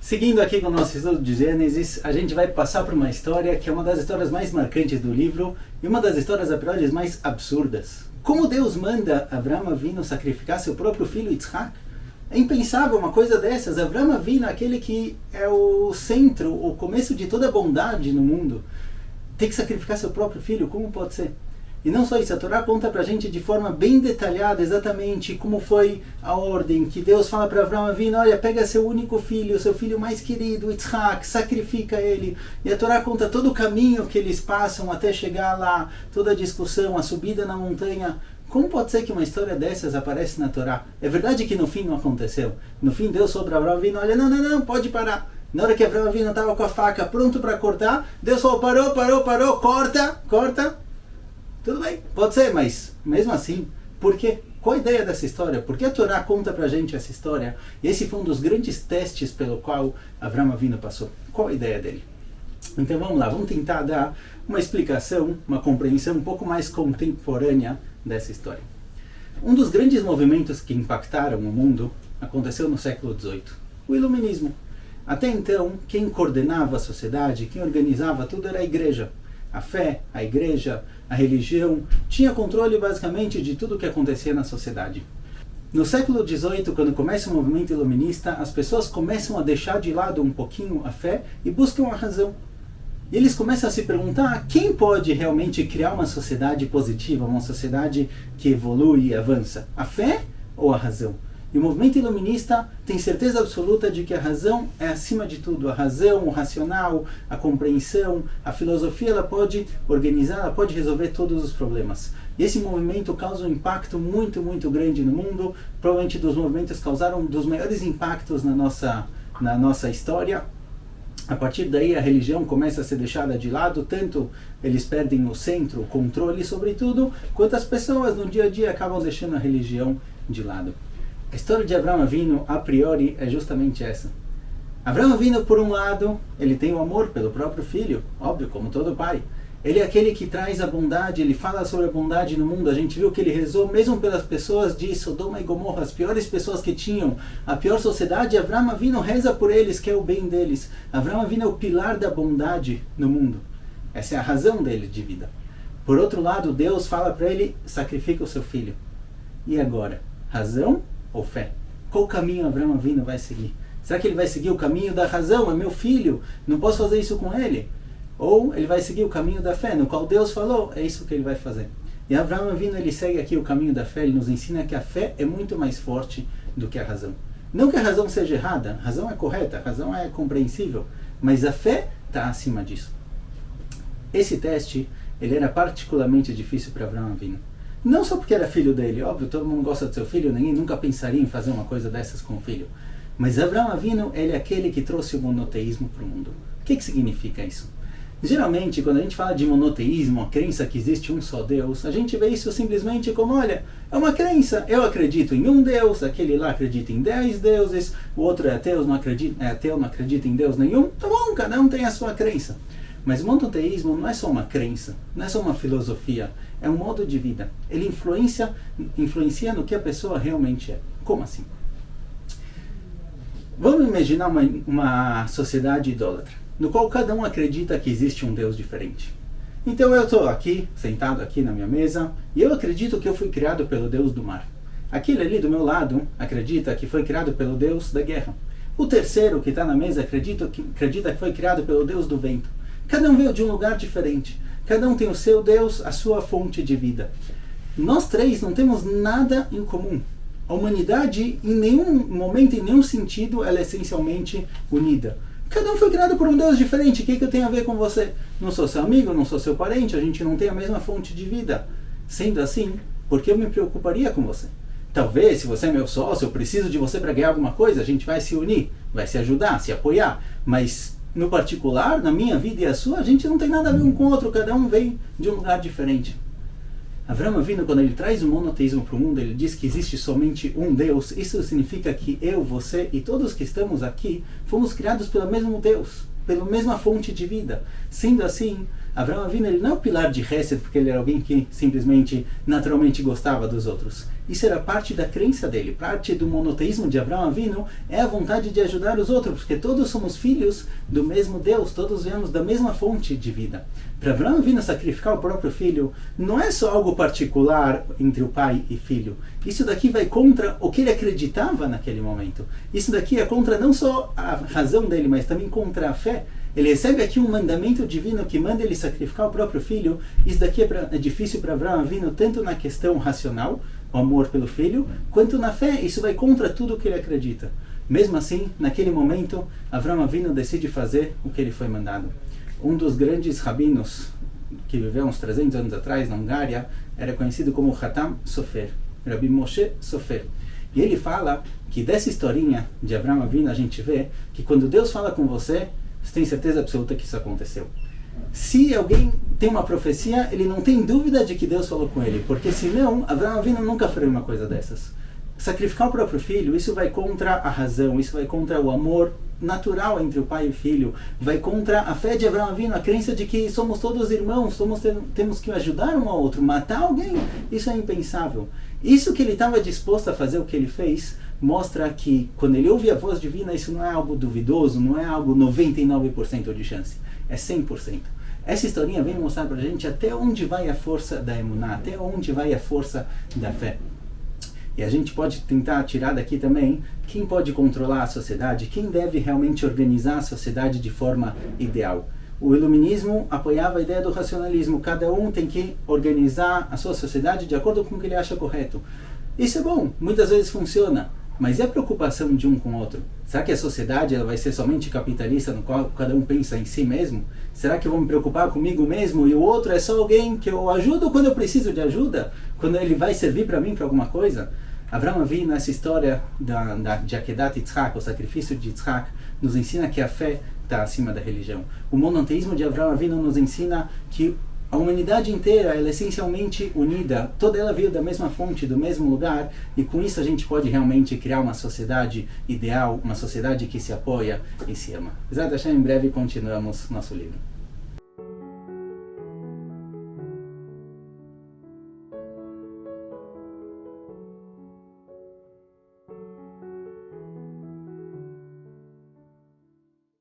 Seguindo aqui com o nosso estudo de Gênesis, a gente vai passar por uma história que é uma das histórias mais marcantes do livro e uma das histórias apesar mais absurdas. Como Deus manda Avraham Avinu sacrificar seu próprio filho Yitzhak? É impensável uma coisa dessas. Avraham Avinu, aquele que é o centro, o começo de toda a bondade no mundo, tem que sacrificar seu próprio filho? Como pode ser? E não só isso, a Torá conta para a gente de forma bem detalhada exatamente como foi a ordem, que Deus fala para Avraham Avinu, olha, pega seu único filho, seu filho mais querido, Yitzhak, sacrifica ele. E a Torá conta todo o caminho que eles passam até chegar lá, toda a discussão, a subida na montanha. Como pode ser que uma história dessas aparece na Torá? É verdade que no fim não aconteceu. No fim Deus falou para Avraham Avinu, olha, não, pode parar. Na hora que Avraham Avinu estava com a faca pronto para cortar, Deus falou, parou, corta. Tudo bem, pode ser, mas mesmo assim, por quê? Qual a ideia dessa história? Por que a Torá conta pra gente essa história? E esse foi um dos grandes testes pelo qual Avraham Avinu passou. Qual a ideia dele? Então vamos lá, vamos tentar dar uma explicação, uma compreensão um pouco mais contemporânea dessa história. Um dos grandes movimentos que impactaram o mundo aconteceu no século XVIII, o Iluminismo. Até então, quem coordenava a sociedade, quem organizava tudo era a igreja. A fé, a igreja, a religião, tinha controle basicamente de tudo o que acontecia na sociedade. No século XVIII, quando começa o movimento iluminista, as pessoas começam a deixar de lado um pouquinho a fé e buscam a razão. E eles começam a se perguntar quem pode realmente criar uma sociedade positiva, uma sociedade que evolui e avança, a fé ou a razão? E o movimento iluminista tem certeza absoluta de que a razão é acima de tudo. A razão, o racional, a compreensão, a filosofia, ela pode organizar, ela pode resolver todos os problemas. E esse movimento causa um impacto muito, muito grande no mundo. Provavelmente dos movimentos causaram dos maiores impactos na nossa história. A partir daí a religião começa a ser deixada de lado, tanto eles perdem o centro, o controle sobre tudo, quanto as pessoas no dia a dia acabam deixando a religião de lado. A história de Avraham Avinu, a priori, é justamente essa. Avraham Avinu, por um lado, ele tem o amor pelo próprio filho, óbvio, como todo pai. Ele é aquele que traz a bondade, ele fala sobre a bondade no mundo. A gente viu que ele rezou mesmo pelas pessoas de Sodoma e Gomorra, as piores pessoas que tinham, a pior sociedade. Avraham Avinu reza por eles, quer o bem deles. Avraham Avinu é o pilar da bondade no mundo. Essa é a razão dele de vida. Por outro lado, Deus fala para ele, sacrifica o seu filho. E agora? Razão ou fé? Qual caminho Avraham Avinu vai seguir? Será que ele vai seguir o caminho da razão? É meu filho, não posso fazer isso com ele? Ou ele vai seguir o caminho da fé, no qual Deus falou, é isso que ele vai fazer. E Avraham Avinu, ele segue aqui o caminho da fé, ele nos ensina que a fé é muito mais forte do que a razão. Não que a razão seja errada, a razão é correta, a razão é compreensível, mas a fé está acima disso. Esse teste, ele era particularmente difícil para Avraham Avinu. Não só porque era filho dele, óbvio, todo mundo gosta do seu filho, ninguém nunca pensaria em fazer uma coisa dessas com o filho. Mas Avraham Avinu, ele é aquele que trouxe o monoteísmo para o mundo. O que significa isso? Geralmente, quando a gente fala de monoteísmo, a crença que existe um só Deus, a gente vê isso simplesmente como, olha, é uma crença, eu acredito em um Deus, aquele lá acredita em 10 deuses, o outro é ateu, não acredita em Deus nenhum, tá bom, cada um tem a sua crença. Mas o monoteísmo não é só uma crença, não é só uma filosofia, é um modo de vida. Ele influencia no que a pessoa realmente é. Como assim? Vamos imaginar uma sociedade idólatra, no qual cada um acredita que existe um Deus diferente. Então eu estou aqui, sentado aqui na minha mesa, e eu acredito que eu fui criado pelo Deus do mar. Aquele ali do meu lado acredita que foi criado pelo Deus da guerra. O terceiro que está na mesa acredita que foi criado pelo Deus do vento. Cada um veio de um lugar diferente. Cada um tem o seu Deus, a sua fonte de vida. Nós três não temos nada em comum. A humanidade, em nenhum momento, em nenhum sentido, ela é essencialmente unida. Cada um foi criado por um Deus diferente. O que eu tenho a ver com você? Não sou seu amigo, não sou seu parente, a gente não tem a mesma fonte de vida. Sendo assim, por que eu me preocuparia com você? Talvez, se você é meu sócio, eu preciso de você para ganhar alguma coisa, a gente vai se unir, vai se ajudar, se apoiar. Mas, no particular, na minha vida e a sua, a gente não tem nada a ver um com o outro, cada um vem de um lugar diferente. Avraham Avinu, quando ele traz o monoteísmo para o mundo, ele diz que existe somente um Deus. Isso significa que eu, você e todos que estamos aqui fomos criados pelo mesmo Deus, pela mesma fonte de vida. Sendo assim, Avraham Avinu, ele não é o pilar de Hesed porque ele era alguém que simplesmente, naturalmente gostava dos outros. Isso era parte da crença dele, parte do monoteísmo de Avraham Avinu, é a vontade de ajudar os outros, porque todos somos filhos do mesmo Deus, todos viemos da mesma fonte de vida. Para Avraham Avinu sacrificar o próprio filho, não é só algo particular entre o pai e filho. Isso daqui vai contra o que ele acreditava naquele momento. Isso daqui é contra não só a razão dele, mas também contra a fé. Ele recebe aqui um mandamento divino que manda ele sacrificar o próprio filho. Isso daqui é difícil para Avraham Avinu, tanto na questão racional, o amor pelo filho, quanto na fé. Isso vai contra tudo o que ele acredita. Mesmo assim, naquele momento, Avraham Avinu decide fazer o que ele foi mandado. Um dos grandes rabinos que viveu uns 300 anos atrás na Hungária era conhecido como Hatam Sofer, Rabbi Moshe Sofer. E ele fala que dessa historinha de Avraham Avinu a gente vê que quando Deus fala com você, você tem certeza absoluta que isso aconteceu. Se alguém tem uma profecia, ele não tem dúvida de que Deus falou com ele, porque senão Avraham Avinu nunca faria uma coisa dessas. Sacrificar o próprio filho, isso vai contra a razão, isso vai contra o amor natural entre o pai e o filho, vai contra a fé de Avraham Avinu, a crença de que somos todos irmãos, temos que ajudar um ao outro, matar alguém, isso é impensável. Isso que ele estava disposto a fazer, o que ele fez, mostra que quando ele ouve a voz divina, isso não é algo duvidoso, não é algo 99% de chance, é 100%. Essa historinha vem mostrar para a gente até onde vai a força da emuná, até onde vai a força da fé. E a gente pode tentar tirar daqui também quem pode controlar a sociedade, quem deve realmente organizar a sociedade de forma ideal. O iluminismo apoiava a ideia do racionalismo, cada um tem que organizar a sua sociedade de acordo com o que ele acha correto. Isso é bom, muitas vezes funciona, mas e a preocupação de um com o outro? Será que a sociedade ela vai ser somente capitalista, no qual cada um pensa em si mesmo? Será que eu vou me preocupar comigo mesmo e o outro é só alguém que eu ajudo quando eu preciso de ajuda? Quando ele vai servir para mim para alguma coisa? Avraham Avinu, nessa história de Akedat Yitzhak, o sacrifício de Yitzhak, nos ensina que a fé está acima da religião. O monoteísmo de Avraham Avinu nos ensina que a humanidade inteira ela é essencialmente unida, toda ela veio da mesma fonte, do mesmo lugar, e com isso a gente pode realmente criar uma sociedade ideal, uma sociedade que se apoia e se ama. Em breve continuamos nosso livro.